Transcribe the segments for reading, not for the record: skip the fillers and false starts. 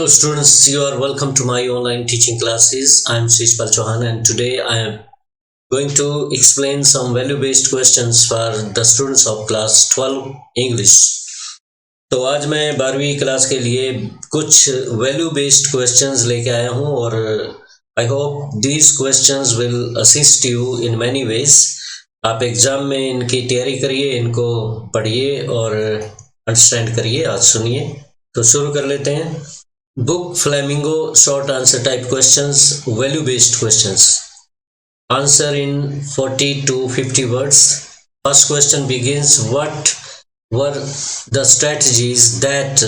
Hello students, you are welcome to my online teaching classes. I am Shish Chauhan and today I am going to explain some value-based questions for the students of class 12 English. तो आज मैं 12वीं class के लिए कुछ value based questions लेके आया हूँ और I hope these questions will assist you in many ways. आप एग्जाम में इनकी तैयारी करिए, इनको पढ़िए और अंडरस्टैंड करिए. आज सुनिए. तो शुरू कर लेते हैं. Book Flamingo short answer type questions, value based questions. Answer in 40 to 50 words. First question begins: what were the strategies that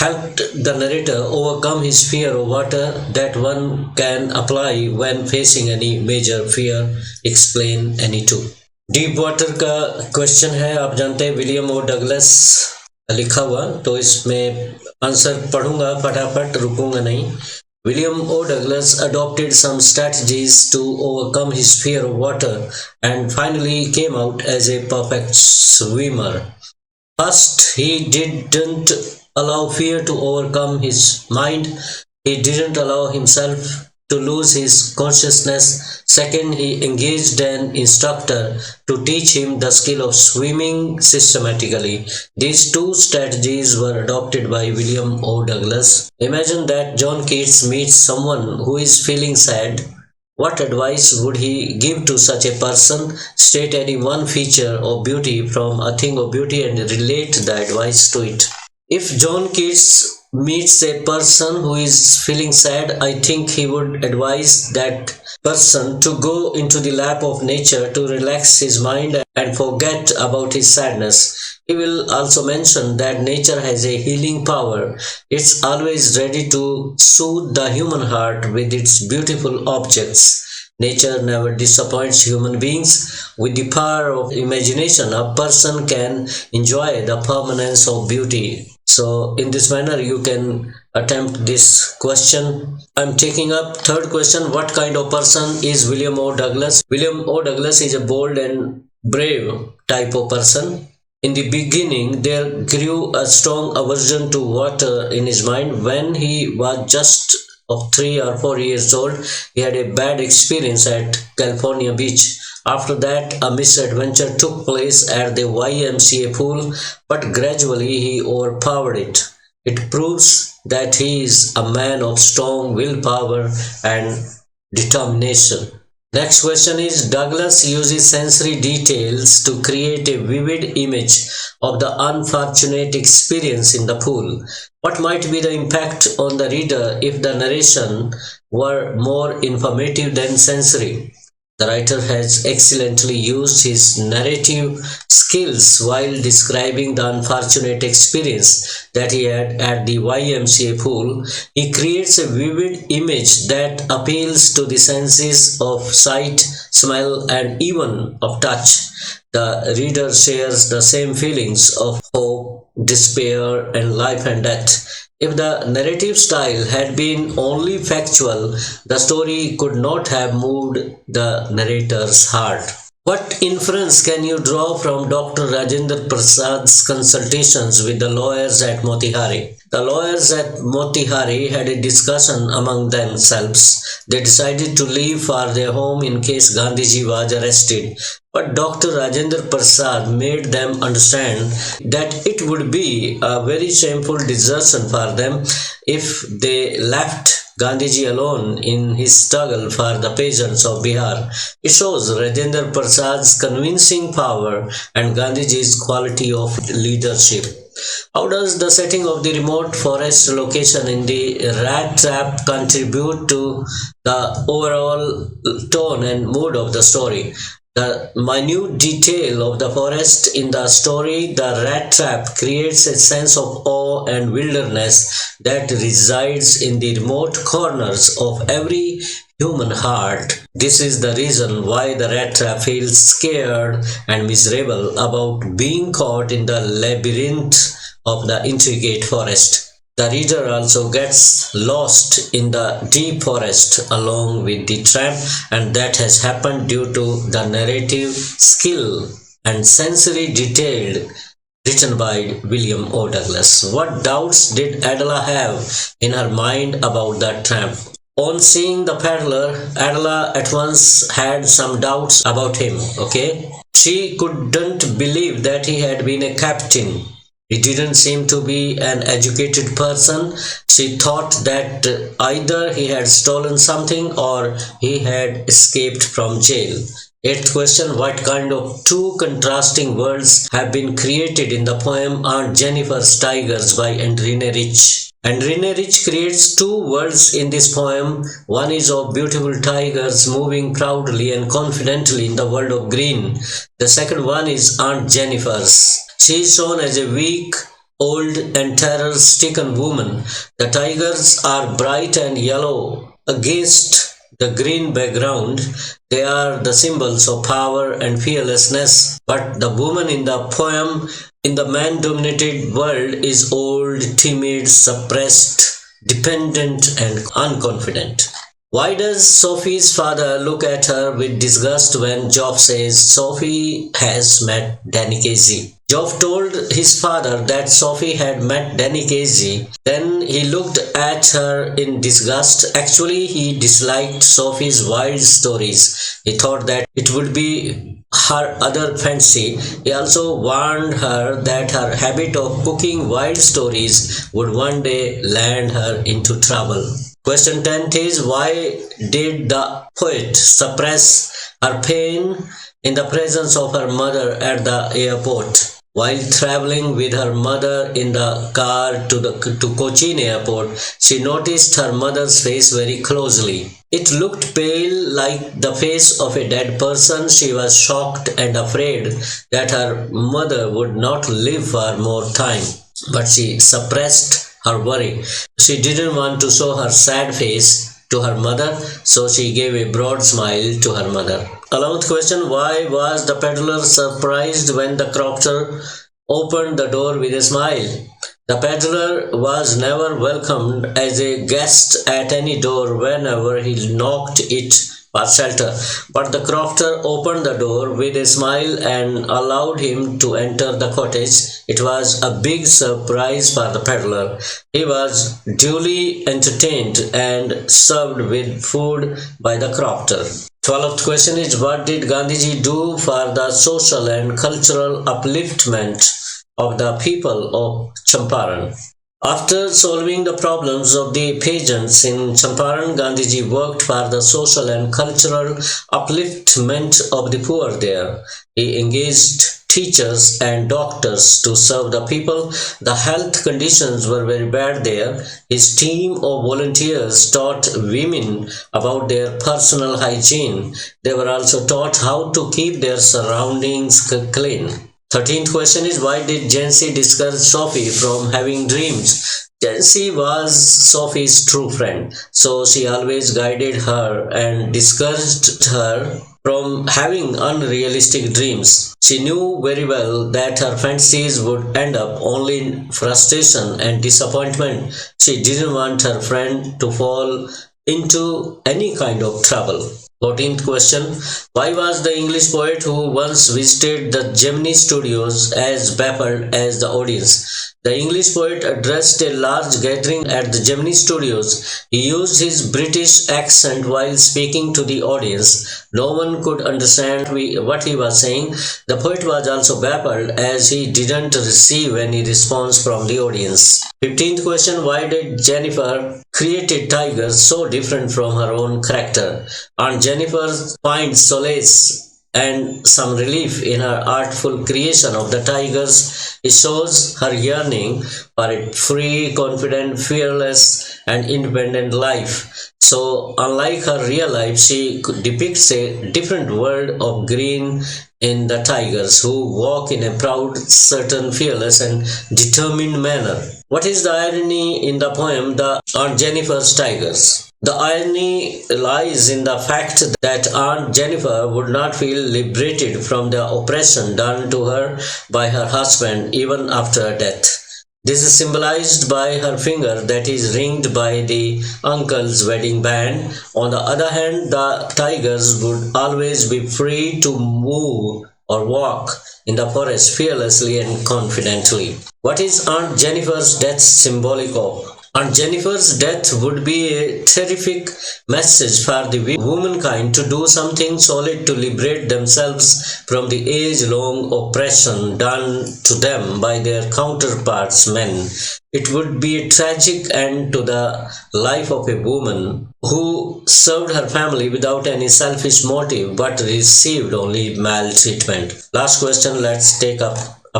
helped the narrator overcome his fear of water that one can apply when facing any major fear? Explain any two. Deep water का question है. आप जानते हैं William ओ Douglas लिखा हुआ, तो इसमें answer पढ़ूंगा फटाफट, रुकूंगा नहीं. William O. Douglas adopted some strategies to overcome his fear of water and finally came out as a perfect swimmer. First, he didn't allow fear to overcome his mind. He didn't allow himself to lose his consciousness. Second, he engaged an instructor to teach him the skill of swimming systematically. These two strategies were adopted by William O. Douglas. Imagine that John Keats meets someone who is feeling sad. What advice would he give to such a person? State any one feature of beauty from a thing of beauty and relate the advice to it. If John Keats meets a person who is feeling sad, I think he would advise that person to go into the lap of nature to relax his mind and forget about his sadness. He will also mention that nature has a healing power. It's always ready to soothe the human heart with its beautiful objects. Nature never disappoints human beings. With the power of imagination, a person can enjoy the permanence of beauty. So in this manner you can attempt this question. I'm taking up third question. What kind of person is William O. Douglas? William O. Douglas is a bold and brave type of person. In the beginning, there grew a strong aversion to water in his mind. When he was just of 3 or 4 years old, he had a bad experience at California beach. After that, a misadventure took place at the YMCA pool, but gradually he overpowered it. It proves that he is a man of strong willpower and determination. Next question is: Douglas uses sensory details to create a vivid image of the unfortunate experience in the pool. What might be the impact on the reader if the narration were more informative than sensory? The writer has excellently used his narrative skills while describing the unfortunate experience that he had at the YMCA pool. He creates a vivid image that appeals to the senses of sight, smell, and even of touch. The reader shares the same feelings of hope, despair, and life and death. If the narrative style had been only factual, the story could not have moved the narrator's heart. What inference can you draw from Dr. Rajendra Prasad's consultations with the lawyers at Motihari? The lawyers at Motihari had a discussion among themselves. They decided to leave for their home in case Gandhiji was arrested. But Dr. Rajendra Prasad made them understand that it would be a very shameful desertion for them if they left Gandhiji alone in his struggle for the peasants of Bihar. It shows Rajendra Prasad's convincing power and Gandhiji's quality of leadership. How does the setting of the remote forest location in the rat trap contribute to the overall tone and mood of the story? The minute detail of the forest in the story, the rat trap, creates a sense of awe and wilderness that resides in the remote corners of every human heart. This is the reason why the rat trap feels scared and miserable about being caught in the labyrinth of the intricate forest. The reader also gets lost in the deep forest along with the tramp, and that has happened due to the narrative skill and sensory detail written by William O. Douglas. What doubts did Adela have in her mind about that tramp? On seeing the peddler, Adela at once had some doubts about him. Okay, she couldn't believe that he had been a captain. He didn't seem to be an educated person. She thought that either he had stolen something or he had escaped from jail. Eighth question: what kind of two contrasting worlds have been created in the poem Aunt Jennifer's Tigers by Andrine Rich? Andrine Rich creates two worlds in this poem. One is of beautiful tigers moving proudly and confidently in the world of green. The second one is Aunt Jennifer's. She is shown as a weak, old, and terror-stricken woman. The tigers are bright and yellow against the green background. They are the symbols of power and fearlessness. But the woman in the poem, in the man-dominated world, is old, timid, suppressed, dependent, and unconfident. Why does Sophie's father look at her with disgust when Job says Sophie has met Danny Casey? Job told his father that Sophie had met Danny Casey. Then he looked at her in disgust. Actually, he disliked Sophie's wild stories. He thought that it would be her other fancy. He also warned her that her habit of cooking wild stories would one day land her into trouble. Question 10 is: why did the poet suppress her pain in the presence of her mother at the airport? While traveling with her mother in the car to Cochin airport, she noticed her mother's face very closely. It looked pale, like the face of a dead person. She was shocked and afraid that her mother would not live for more time, but she suppressed her worry. She didn't want to show her sad face to her mother, so she gave a broad smile to her mother. 11th question: why was the peddler surprised when the crofter opened the door with a smile? The peddler was never welcomed as a guest at any door whenever he knocked it for shelter, but the crofter opened the door with a smile and allowed him to enter the cottage. It was a big surprise for the peddler. He was duly entertained and served with food by the crofter. 12th question is: what did Gandhiji do for the social and cultural upliftment of the people of Champaran? After solving the problems of the peasants in Champaran, Gandhiji worked for the social and cultural upliftment of the poor there. He engaged teachers and doctors to serve the people. The health conditions were very bad there. His team of volunteers taught women about their personal hygiene. They were also taught how to keep their surroundings clean. 13th question is: why did Jansi discourage Sophie from having dreams? Jansi was Sophie's true friend, so she always guided her and discouraged her from having unrealistic dreams. She knew very well that her fantasies would end up only in frustration and disappointment. She didn't want her friend to fall into any kind of trouble. 14th question: why was the English poet who once visited the Gemini studios as baffled as the audience? The English poet addressed a large gathering at the Gemini studios. He used his British accent while speaking to the audience. No one could understand what he was saying. The poet was also baffled as he didn't receive any response from the audience. 15th question: why did Jennifer create tigers so different from her own character? Aunt Jennifer finds solace and some relief in her artful creation of the tigers. It shows her yearning for a free, confident, fearless, and independent life. So, unlike her real life, she depicts a different world of green in the tigers who walk in a proud, certain, fearless, and determined manner. What is the irony in the poem The Aunt Jennifer's Tigers? The irony lies in the fact that Aunt Jennifer would not feel liberated from the oppression done to her by her husband even after her death. This is symbolized by her finger that is ringed by the uncle's wedding band. On the other hand, the tigers would always be free to move or walk in the forest fearlessly and confidently. What is Aunt Jennifer's death symbolic of? Aunt Jennifer's death would be a terrific message for the womankind to do something solid to liberate themselves from the age-long oppression done to them by their counterparts men. It would be a tragic end to the life of a woman who served her family without any selfish motive but received only maltreatment. Last question, let's take up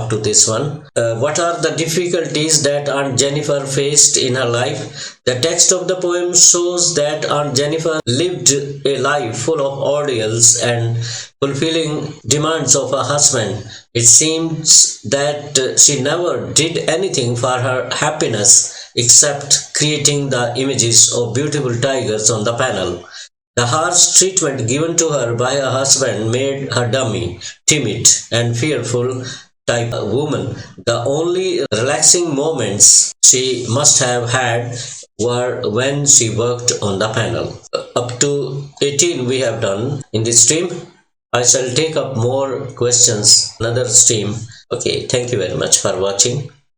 to this one. What are the difficulties that Aunt Jennifer faced in her life? The text of the poem shows that Aunt Jennifer lived a life full of ordeals and fulfilling demands of her husband. It seems that she never did anything for her happiness except creating the images of beautiful tigers on the panel. The harsh treatment given to her by her husband made her dummy, timid, and fearful type of woman. The only relaxing moments she must have had were when she worked on the panel. Up to 18 we have done in this stream. I shall take up more questions another stream. Okay, thank you very much for watching.